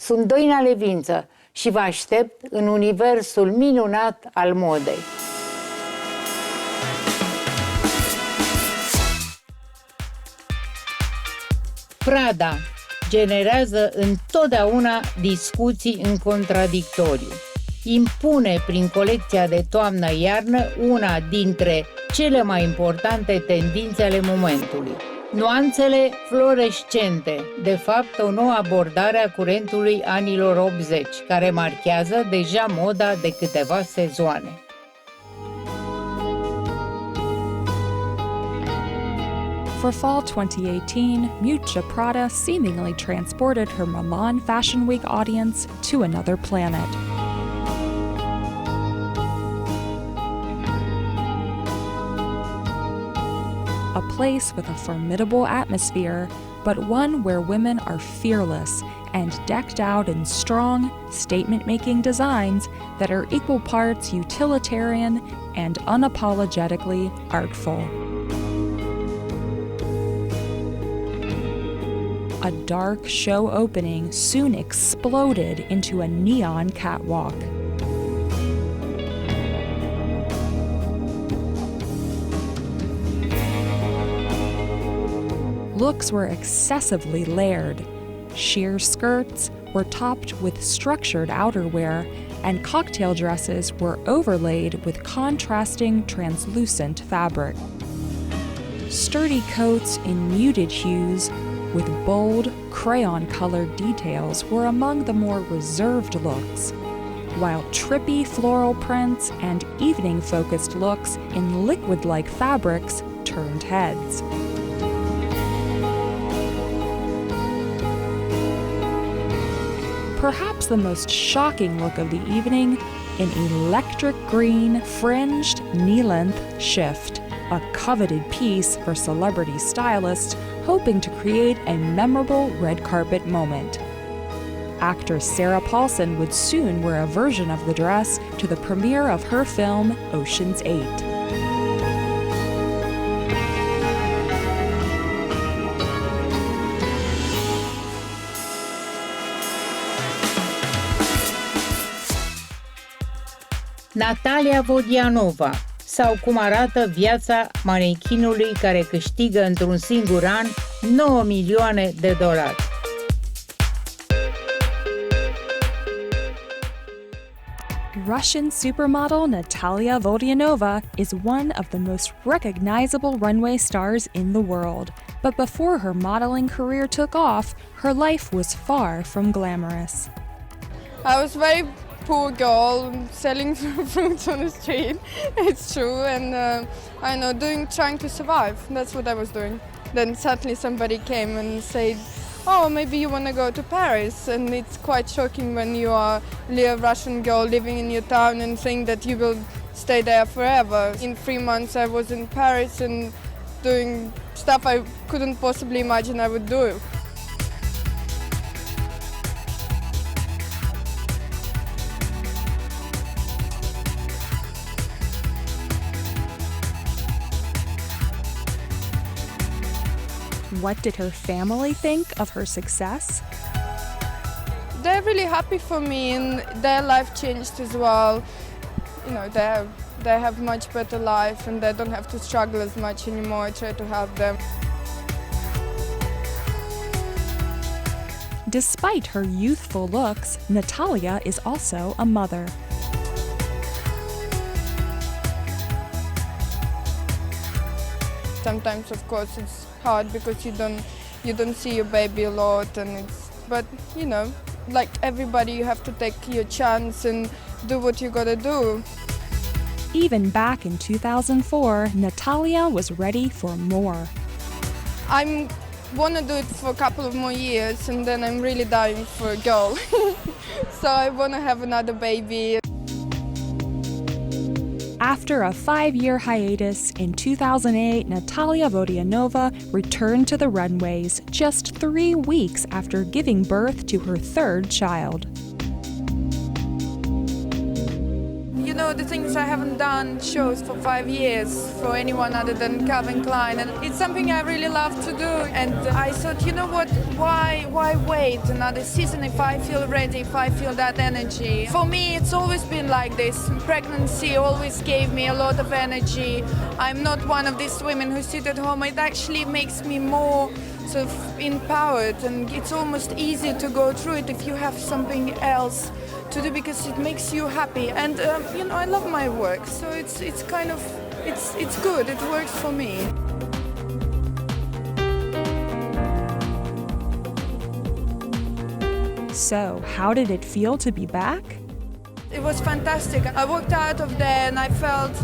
Sunt Doina Levinza și vă aștept în universul minunat al modei. Prada generează întotdeauna discuții în contradictoriu. Impune prin colecția de toamnă-iarnă una dintre cele mai importante tendințe ale momentului. Nuanțele fluorescente, de fapt o nouă abordare a curentului anilor 80, care marchează deja moda de câteva sezoane. For fall 2018, Miuccia Prada seemingly transported her Milan Fashion Week audience to another planet. A place with a formidable atmosphere, but one where women are fearless and decked out in strong, statement-making designs that are equal parts utilitarian and unapologetically artful. A dark show opening soon exploded into a neon catwalk. Looks were excessively layered. Sheer skirts were topped with structured outerwear, and cocktail dresses were overlaid with contrasting translucent fabric. Sturdy coats in muted hues with bold, crayon-colored details were among the more reserved looks, while trippy floral prints and evening-focused looks in liquid-like fabrics turned heads. Perhaps the most shocking look of the evening, an electric green fringed knee-length shift, a coveted piece for celebrity stylists hoping to create a memorable red carpet moment. Actress Sarah Paulson would soon wear a version of the dress to the premiere of her film Ocean's 8. Natalia Vodianova, sau cum arată viața manechinului care câștigă într-un singur an 9 milioane de dolari. Russian supermodel Natalia Vodianova is one of the most recognizable runway stars in the world. But before her modeling career took off, her life was far from glamorous. I was very poor girl selling fruits on the street. It's true, and I know trying to survive. That's what I was doing. Then suddenly somebody came and said, "Oh, maybe you want to go to Paris." And it's quite shocking when you are a Russian girl living in your town and think that you will stay there forever. In 3 months, I was in Paris and doing stuff I couldn't possibly imagine I would do. What did her family think of her success? They're really happy for me, and their life changed as well. You know, they have much better life and they don't have to struggle as much anymore. I try to help them. Despite her youthful looks, Natalia is also a mother. Sometimes, of course, it's hard because you don't see your baby a lot, but you know, like everybody, you have to take your chance and do what you gotta do. Even back in 2004, Natalia was ready for more. I want to do it for a couple of more years, and then I'm really dying for a girl. So I want to have another baby. After a 5-year hiatus, in 2008, Natalia Vodianova returned to the runways just 3 weeks after giving birth to her 3rd child. You know, the things I haven't done shows for 5 years for anyone other than Calvin Klein, and it's something I really love to do. And I thought, you know what, why wait another season if I feel ready, if I feel that energy? For me, it's always been like this. Pregnancy always gave me a lot of energy. I'm not one of these women who sit at home. It actually makes me more sort of empowered, and it's almost easier to go through it if you have something else to do because it makes you happy. And you know, I love my work, so it's kind of it's good. It works for me. So, how did it feel to be back? It was fantastic. I walked out of there and I felt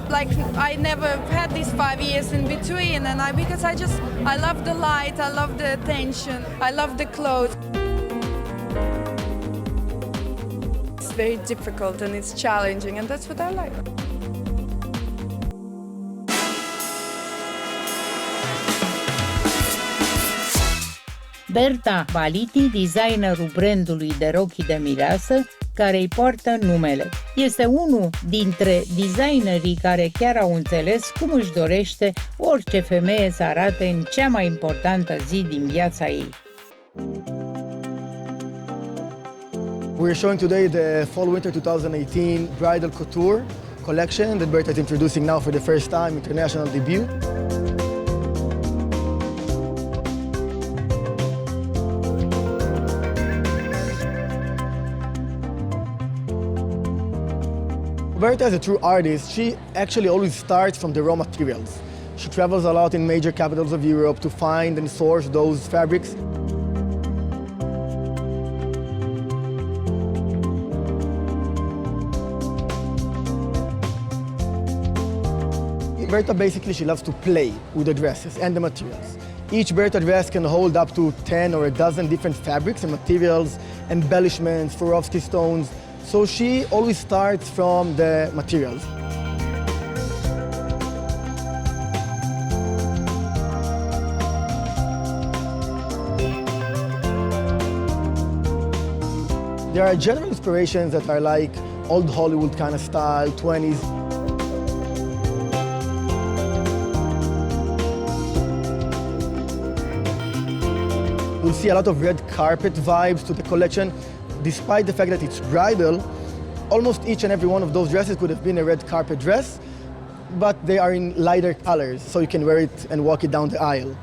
like I never had these 5 years in between, and because I love the light, I love the attention, I love the clothes. It's very difficult and it's challenging, and that's what I like. Berta Valiti, designerul brandului de rochii de mireasă, care îi poartă numele. Este unul dintre designerii care chiar au înțeles cum își dorește orice femeie să arate în cea mai importantă zi din viața ei. We're showing today the Fall-Winter 2018 Bridal Couture collection that Berta is introducing now for the first time, international debut. Berta, as a true artist, she actually always starts from the raw materials. She travels a lot in major capitals of Europe to find and source those fabrics. Berta basically, she loves to play with the dresses and the materials. Each Berta dress can hold up to 10 or a dozen different fabrics and materials, embellishments, Swarovski stones. So she always starts from the materials. There are general inspirations that are like old Hollywood kind of style, 20s. You'll see a lot of red carpet vibes to the collection. Despite the fact that it's bridal, almost each and every one of those dresses could have been a red carpet dress, but they are in lighter colors, so you can wear it and walk it down the aisle.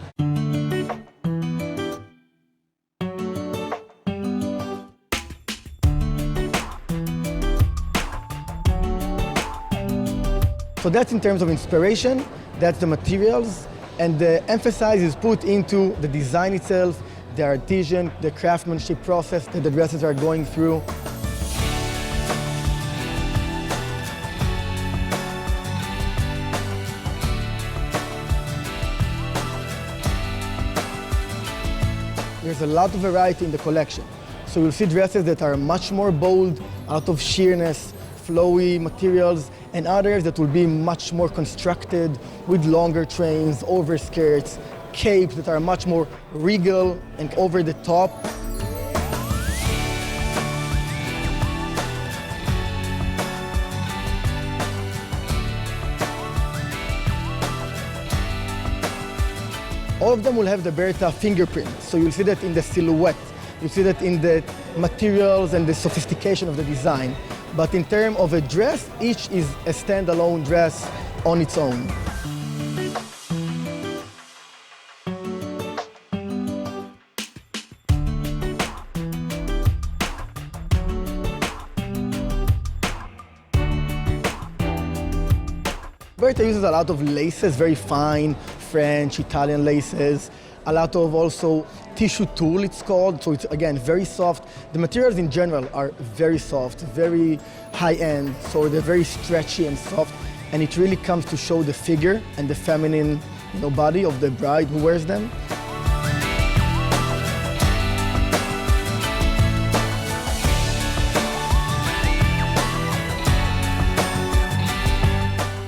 So that's in terms of inspiration, that's the materials, and the emphasis is put into the design itself, the artisan, the craftsmanship process that the dresses are going through. There's a lot of variety in the collection. So you'll see dresses that are much more bold, a lot of sheerness, flowy materials, and others that will be much more constructed with longer trains, overskirts, capes that are much more regal and over the top. All of them will have the Berta fingerprint, so you'll see that in the silhouette, you'll see that in the materials and the sophistication of the design. But in terms of a dress, each is a standalone dress on its own. Berta uses a lot of laces, very fine, French, Italian laces, a lot of also tissue tulle it's called, so it's again very soft. The materials in general are very soft, very high-end, so they're very stretchy and soft, and it really comes to show the figure and the feminine, body of the bride who wears them.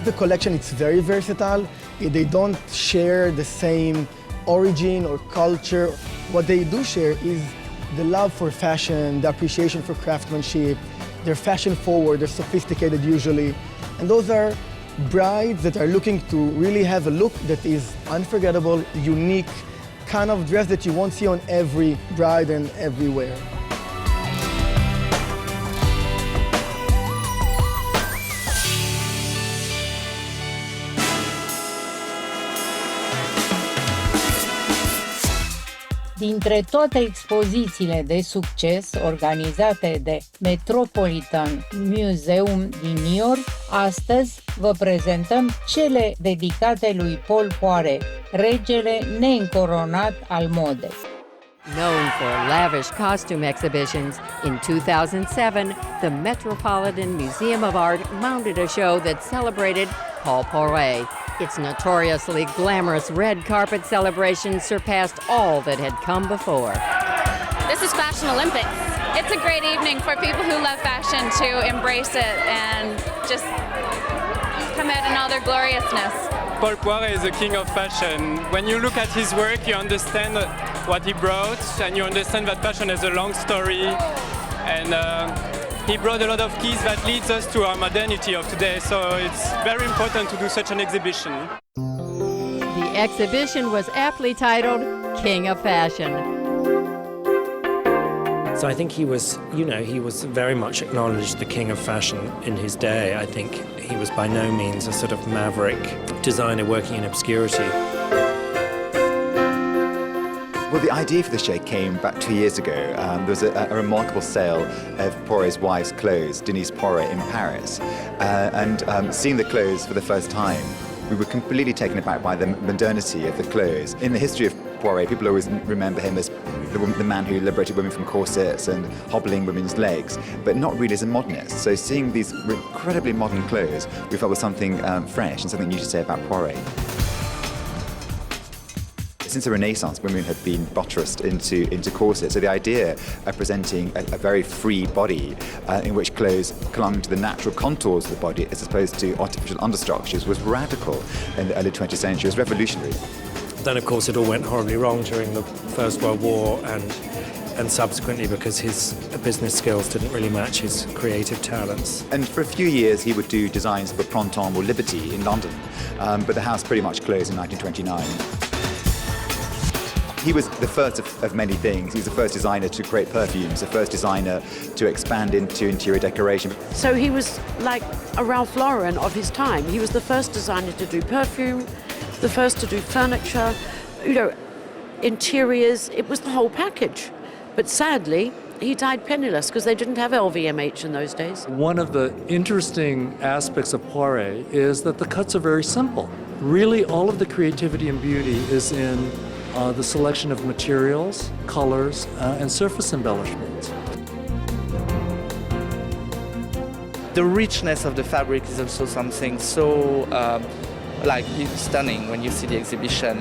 The collection, it's very versatile. They don't share the same origin or culture. What they do share is the love for fashion, the appreciation for craftsmanship, They're fashion forward, they're sophisticated usually. And those are brides that are looking to really have a look that is unforgettable, unique, kind of dress that you won't see on every bride and everywhere. Dintre toate expozițiile de succes organizate de Metropolitan Museum din New York, astăzi vă prezentăm cele dedicate lui Paul Poiret, regele neîncoronat al modei. Known for lavish costume exhibitions, in 2007, the Metropolitan Museum of Art mounted a show that celebrated Paul Poiret. Its notoriously glamorous red carpet celebration surpassed all that had come before. This is Fashion Olympics. It's a great evening for people who love fashion to embrace it and just come out in all their gloriousness. Paul Poiret is the king of fashion. When you look at his work, you understand what he brought, and you understand that fashion has a long story, and he brought a lot of keys that leads us to our modernity of today, so it's very important to do such an exhibition. The exhibition was aptly titled King of Fashion. So I think he was, he was very much acknowledged the king of fashion in his day. I think he was by no means a sort of maverick designer working in obscurity. Well, the idea for the show came back 2 years ago. There was a remarkable sale of Poiret's wife's clothes, Denise Poiret, in Paris. Seeing the clothes for the first time, we were completely taken aback by the modernity of the clothes. In the history of Poiret, people always remember him as the man who liberated women from corsets and hobbling women's legs, but not really as a modernist. So seeing these incredibly modern clothes, we felt was something fresh and something new to say about Poiret. Since the Renaissance, women have been buttressed into corsets. So the idea of presenting a very free body in which clothes clung to the natural contours of the body as opposed to artificial understructures was radical in the early 20th century. It was revolutionary. Then, of course, it all went horribly wrong during the First World War and subsequently because his business skills didn't really match his creative talents. And for a few years, he would do designs for Printemps or Liberty in London, but the house pretty much closed in 1929. He was the first of many things. He was the first designer to create perfumes, the first designer to expand into interior decoration. So he was like a Ralph Lauren of his time. He was the first designer to do perfume, the first to do furniture, interiors. It was the whole package. But sadly, he died penniless because they didn't have LVMH in those days. One of the interesting aspects of Poiret is that the cuts are very simple. Really, all of the creativity and beauty is in the selection of materials, colors, and surface embellishments. The richness of the fabric is also something so stunning when you see the exhibition.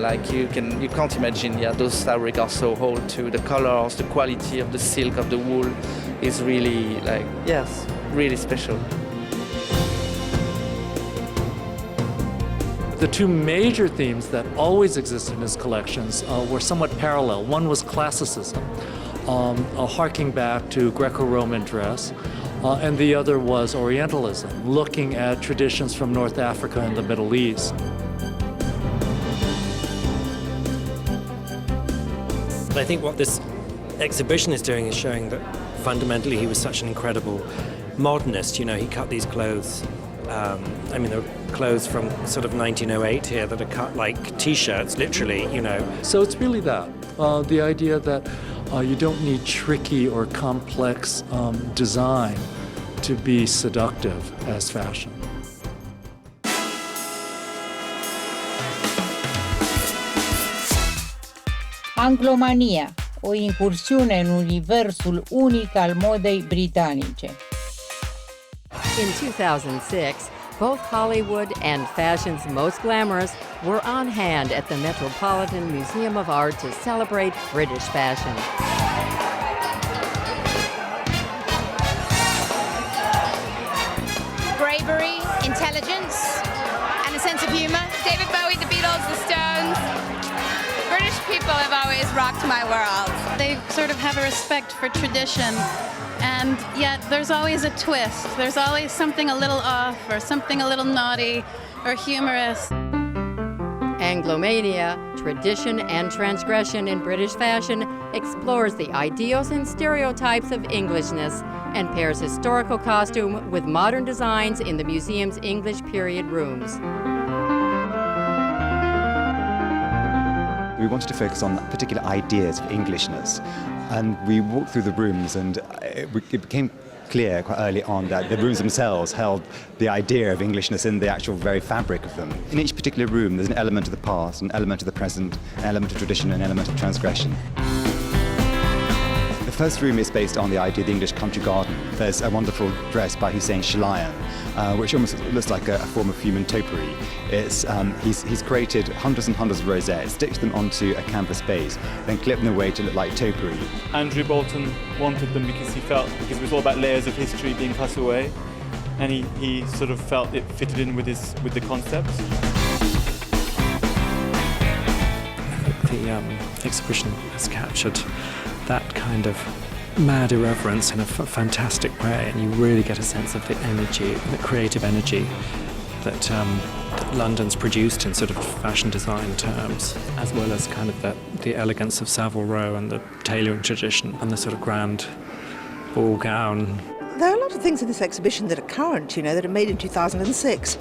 You can't imagine. Yeah, those fabrics are so whole too. The colors, the quality of the silk of the wool is really really special. The two major themes that always existed in his collections were somewhat parallel. One was classicism, harking back to Greco-Roman dress, and the other was Orientalism, looking at traditions from North Africa and the Middle East. I think what this exhibition is doing is showing that fundamentally he was such an incredible modernist. He cut these clothes. There are clothes from sort of 1908 here that are cut like T-shirts, literally, So it's really that, the idea that you don't need tricky or complex design to be seductive as fashion. Anglomania, o incursiune în universul unic al modei britanice. In 2006, both Hollywood and fashion's most glamorous were on hand at the Metropolitan Museum of Art to celebrate British fashion. Bravery, intelligence, and a sense of humor. David Bowie, the Beatles, the Stones. British people have always rocked my world. They sort of have a respect for tradition, and yet there's always a twist. There's always something a little off or something a little naughty or humorous. Anglomania, Tradition and Transgression in British Fashion, explores the ideals and stereotypes of Englishness and pairs historical costume with modern designs in the museum's English period rooms. We wanted to focus on particular ideas of Englishness, and we walked through the rooms, and it became clear quite early on that the rooms themselves held the idea of Englishness in the actual very fabric of them. In each particular room there's an element of the past, an element of the present, an element of tradition, an element of transgression. The first room is based on the idea of the English country garden. There's a wonderful dress by Hussein Chalayan, which almost looks like a form of human topiary. He's created hundreds and hundreds of rosettes, stitched them onto a canvas base, then clipped them away to look like topiary. Andrew Bolton wanted them because it was all about layers of history being cut away, and he sort of felt it fitted in with the concept. The exhibition has captured that kind of mad irreverence in a fantastic way, and you really get a sense of the energy, the creative energy that London's produced in sort of fashion design terms, as well as kind of the elegance of Savile Row and the tailoring tradition and the sort of grand ball gown. There are a lot of things in this exhibition that are current, that are made in 2006.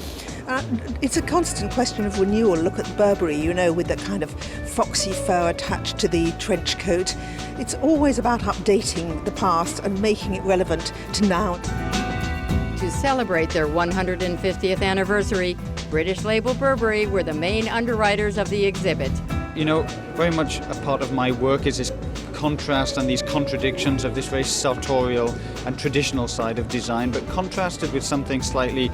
It's a constant question of renewal. Look at Burberry, with the kind of foxy fur attached to the trench coat. It's always about updating the past and making it relevant to now. To celebrate their 150th anniversary, British label Burberry were the main underwriters of the exhibit. Very much a part of my work is this contrast and these contradictions of this very sartorial and traditional side of design, but contrasted with something slightly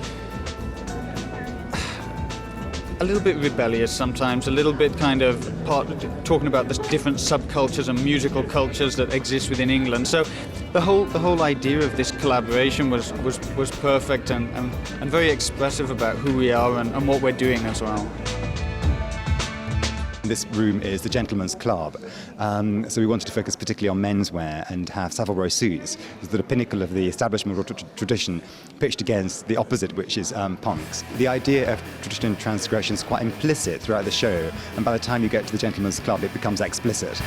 a little bit rebellious sometimes, a little bit kind of talking about the different subcultures and musical cultures that exist within England. So the whole idea of this collaboration was perfect and very expressive about who we are and what we're doing as well. This room is the gentleman's club, so we wanted to focus particularly on menswear and have Savile Row suits, the pinnacle of the establishment tradition, pitched against the opposite, which is punks. The idea of tradition and transgression is quite implicit throughout the show, and by the time you get to the gentleman's club it becomes explicit.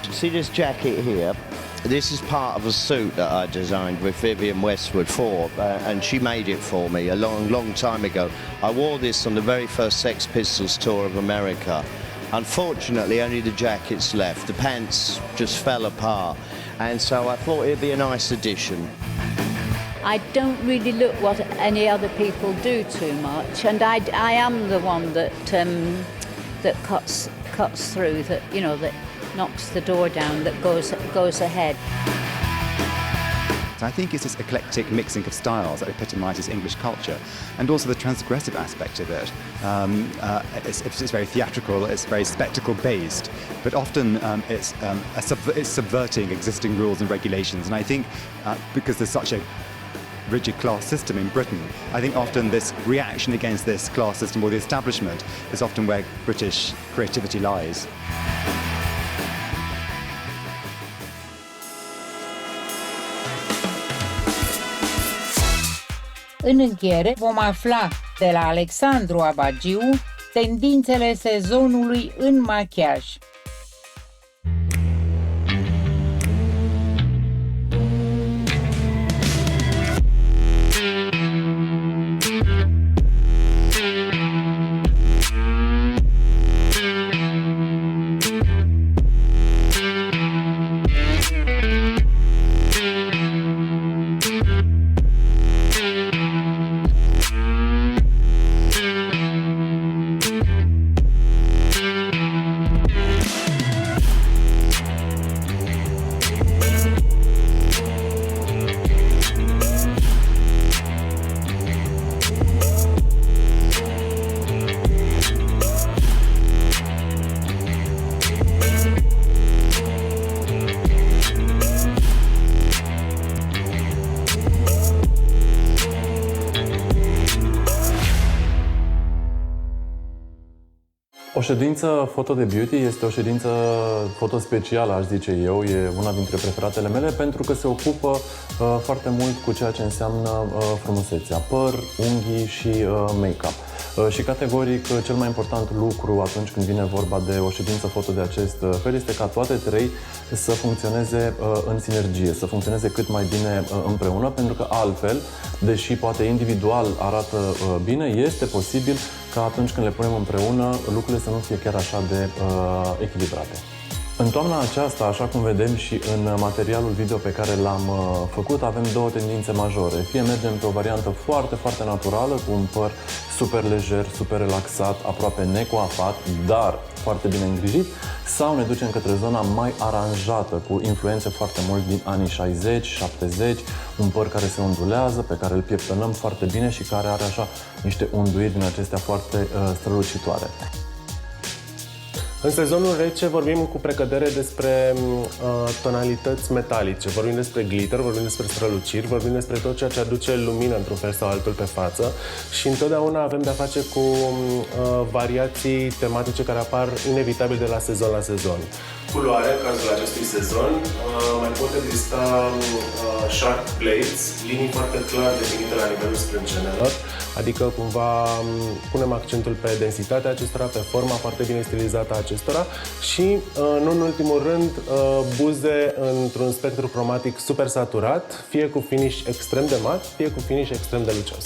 See this jacket here? This is part of a suit that I designed with Vivienne Westwood for, and she made it for me a long time ago. I wore this on the very first Sex Pistols tour of America. Unfortunately, only the jacket's left. The pants just fell apart, and so I thought it'd be a nice addition. I don't really look what any other people do too much, and I am the one that cuts through, that knocks the door down, that goes ahead. So I think it's this eclectic mixing of styles that epitomises English culture, and also the transgressive aspect of it. It's very theatrical, it's very spectacle-based, but often it's subverting existing rules and regulations. And I think because there's such a rigid class system in Britain, I think often this reaction against this class system or the establishment is often where British creativity lies. În încheiere vom afla de la Alexandru Abagiu tendințele sezonului în machiaj. O ședință foto de beauty este o ședință foto specială, aș zice eu, e una dintre preferatele mele pentru că se ocupă foarte mult cu ceea ce înseamnă frumusețea, păr, unghii și make-up. Și categoric, cel mai important lucru atunci când vine vorba de o ședință foto de acest fel este ca toate trei să funcționeze în sinergie, să funcționeze cât mai bine împreună, pentru că altfel, deși poate individual arată bine, este posibil ca atunci când le punem împreună, lucrurile să nu fie chiar așa de echilibrate. În toamna aceasta, așa cum vedem și în materialul video pe care l-am făcut, avem două tendințe majore. Fie mergem pe o variantă foarte, foarte naturală, cu un păr super lejer, super relaxat, aproape necoafat, dar foarte bine îngrijit, sau ne ducem către zona mai aranjată, cu influențe foarte mult din anii 60-70, un păr care se ondulează, pe care îl pieptănăm foarte bine și care are așa niște unduiri din acestea foarte strălucitoare. În sezonul rece vorbim cu precădere despre tonalități metalice, vorbim despre glitter, vorbim despre străluciri, vorbim despre tot ceea ce aduce lumină într-un fel sau altul pe față și întotdeauna avem de-a face cu variații tematice care apar inevitabil de la sezon la sezon. Culoare, în cazul acestui sezon, mai pot exista sharp blades, linii foarte clar definite la nivelul sprâncenelor, adică cumva punem accentul pe densitatea acestora, pe forma foarte bine stilizată a acestora și, nu în ultimul rând, buze într-un spectru cromatic super saturat, fie cu finish extrem de mat, fie cu finish extrem de lucios.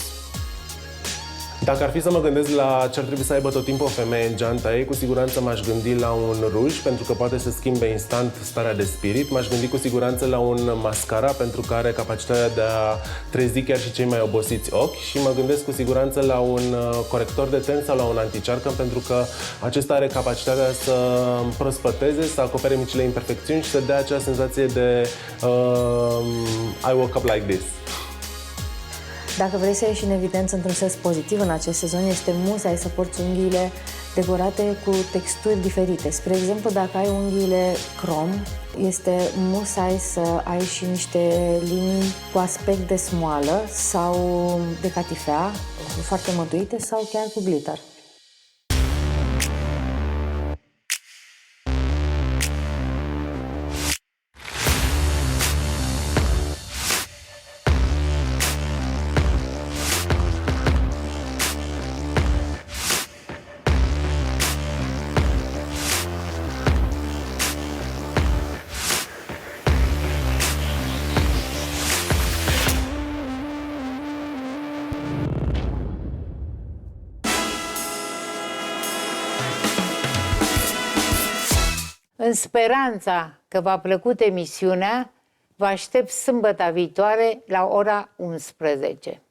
Dacă ar fi să mă gândesc la ce ar trebui să aibă tot timpul o femeie în geanta ei, cu siguranță m-aș gândi la un ruj, pentru că poate să schimbe instant starea de spirit. M-aș gândi cu siguranță la un mascara, pentru că are capacitatea de a trezi chiar și cei mai obosiți ochi. Și mă gândesc cu siguranță la un corector de ten sau la un anticearcă, pentru că acesta are capacitatea să prospăteze, să acopere micile imperfecțiuni și să dea acea senzație de I woke up like this. Dacă vrei să ieși în evidență într-un sens pozitiv în acest sezon, este musai să porți unghiile decorate cu texturi diferite. Spre exemplu, dacă ai unghiile crom, este musai să ai și niște linii cu aspect de smoală sau de catifea, foarte mătuite, sau chiar cu glitter. În speranța că v-a plăcut emisiunea, vă aștept sâmbătă viitoare la ora 11.